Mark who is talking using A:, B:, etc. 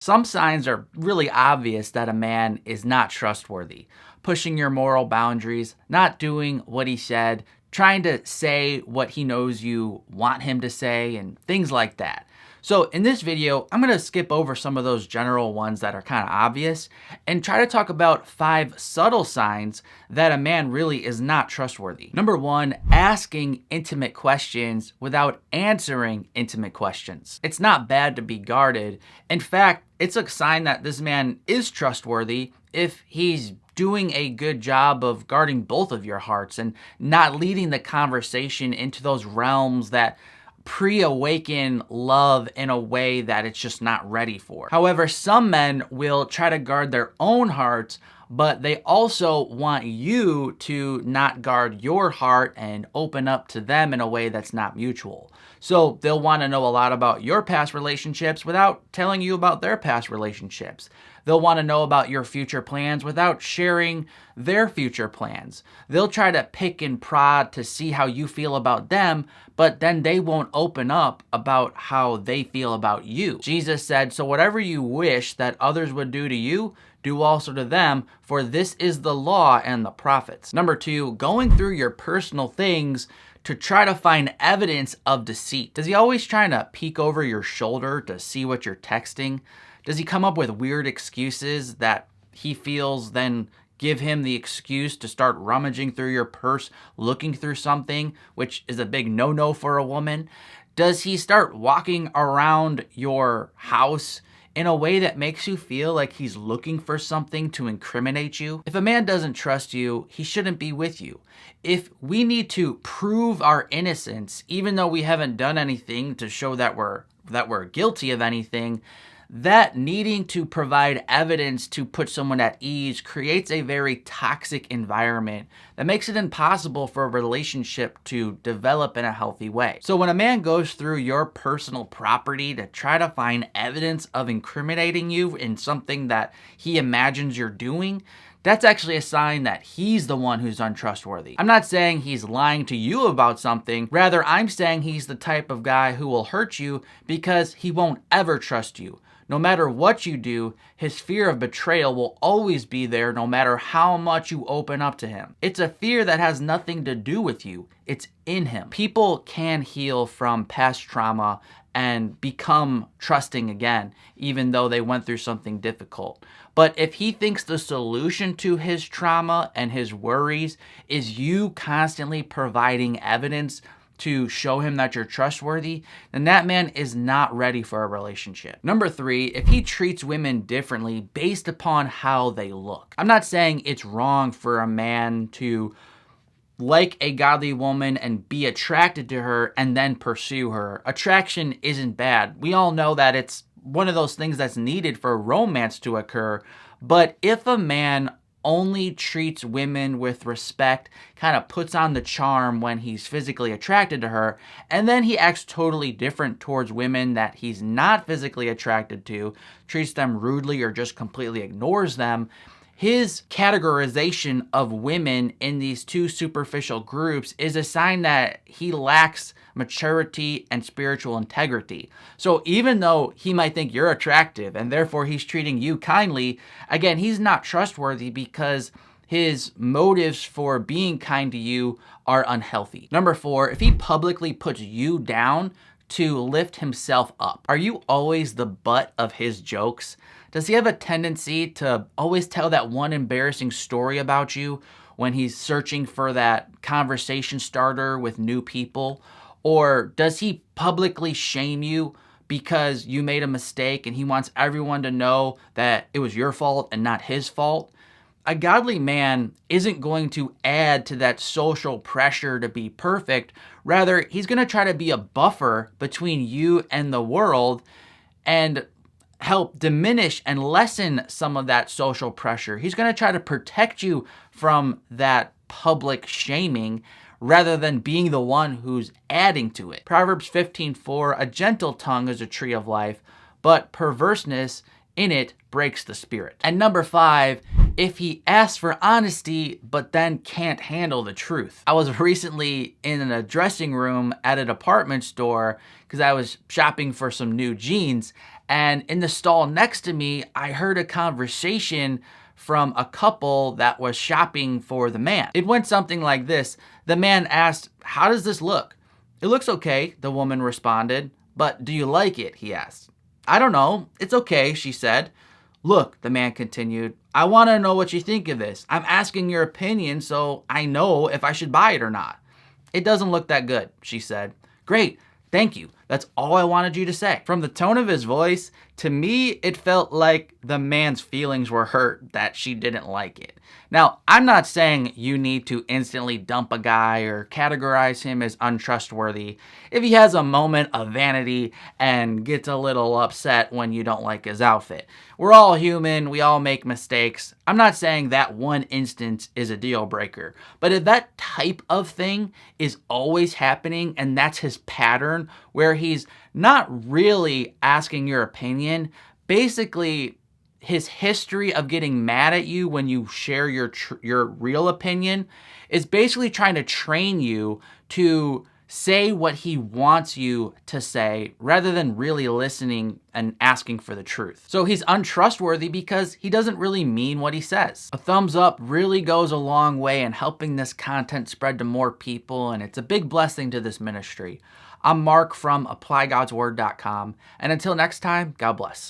A: Some signs are really obvious that a man is not trustworthy. Pushing your moral boundaries, not doing what he said, trying to say what he knows you want him to say, and things like that. So in this video, I'm going to skip over some of those general ones that are kind of obvious and try to talk about 5 subtle signs that a man really is not trustworthy. Number 1, asking intimate questions without answering intimate questions. It's not bad to be guarded. In fact, it's a sign that this man is trustworthy if he's doing a good job of guarding both of your hearts and not leading the conversation into those realms that pre-awaken love in a way that it's just not ready for. However, some men will try to guard their own hearts, but they also want you to not guard your heart and open up to them in a way that's not mutual. So they'll want to know a lot about your past relationships without telling you about their past relationships. They'll want to know about your future plans without sharing their future plans. They'll try to pick and prod to see how you feel about them, but then they won't open up about how they feel about you. Jesus said, "So whatever you wish that others would do to you, do also to them, for this is the law and the prophets." Number 2, going through your personal things to try to find evidence of deceit. Does he always try to peek over your shoulder to see what you're texting? Does he come up with weird excuses that he feels then give him the excuse to start rummaging through your purse, looking through something, which is a big no-no for a woman? Does he start walking around your house in a way that makes you feel like he's looking for something to incriminate you? If a man doesn't trust you, he shouldn't be with you. If we need to prove our innocence, even though we haven't done anything to show that we're guilty of anything, that needing to provide evidence to put someone at ease creates a very toxic environment that makes it impossible for a relationship to develop in a healthy way. So when a man goes through your personal property to try to find evidence of incriminating you in something that he imagines you're doing, that's actually a sign that he's the one who's untrustworthy. I'm not saying he's lying to you about something. Rather, I'm saying he's the type of guy who will hurt you because he won't ever trust you. No matter what you do, his fear of betrayal will always be there no matter how much you open up to him. It's a fear that has nothing to do with you. It's in him. People can heal from past trauma and become trusting again, even though they went through something difficult. But if he thinks the solution to his trauma and his worries is you constantly providing evidence to show him that you're trustworthy, then that man is not ready for a relationship. Number 3, if he treats women differently based upon how they look. I'm not saying it's wrong for a man to like a godly woman and be attracted to her and then pursue her. Attraction isn't bad. We all know that it's one of those things that's needed for romance to occur. But if a man only treats women with respect, kind of puts on the charm when he's physically attracted to her, and then he acts totally different towards women that he's not physically attracted to, treats them rudely or just completely ignores them, his categorization of women in these two superficial groups is a sign that he lacks maturity and spiritual integrity. So even though he might think you're attractive and therefore he's treating you kindly, again, he's not trustworthy because his motives for being kind to you are unhealthy. Number 4, if he publicly puts you down to lift himself up, are you always the butt of his jokes? Does he have a tendency to always tell that one embarrassing story about you when he's searching for that conversation starter with new people? Or does he publicly shame you because you made a mistake and he wants everyone to know that it was your fault and not his fault? A godly man isn't going to add to that social pressure to be perfect. Rather, he's going to try to be a buffer between you and the world and help diminish and lessen some of that social pressure. He's going to try to protect you from that public shaming rather than being the one who's adding to it. Proverbs 15:4, a gentle tongue is a tree of life, but perverseness in it breaks the spirit. And number 5, if he asks for honesty but then can't handle the truth. I was recently in a dressing room at a department store because I was shopping for some new jeans, And in the stall next to me, I heard a conversation from a couple that was shopping for the man. It went something like this. The man asked, "How does this look?" "It looks okay," the woman responded. "But do you like it?" he asked. "I don't know. It's okay," she said. "Look," the man continued, "I want to know what you think of this. I'm asking your opinion so I know if I should buy it or not." "It doesn't look that good," she said. "Great. Thank you. That's all I wanted you to say." From the tone of his voice, to me, it felt like the man's feelings were hurt that she didn't like it. Now, I'm not saying you need to instantly dump a guy or categorize him as untrustworthy if he has a moment of vanity and gets a little upset when you don't like his outfit. We're all human. We all make mistakes. I'm not saying that one instance is a deal breaker, but if that type of thing is always happening and that's his pattern where he's not really asking your opinion, basically his history of getting mad at you when you share your real opinion is basically trying to train you to say what he wants you to say rather than really listening and asking for the truth. So he's untrustworthy because he doesn't really mean what he says. A thumbs up really goes a long way in helping this content spread to more people, and it's a big blessing to this ministry. I'm Mark from ApplyGodsWord.com, and until next time, God bless.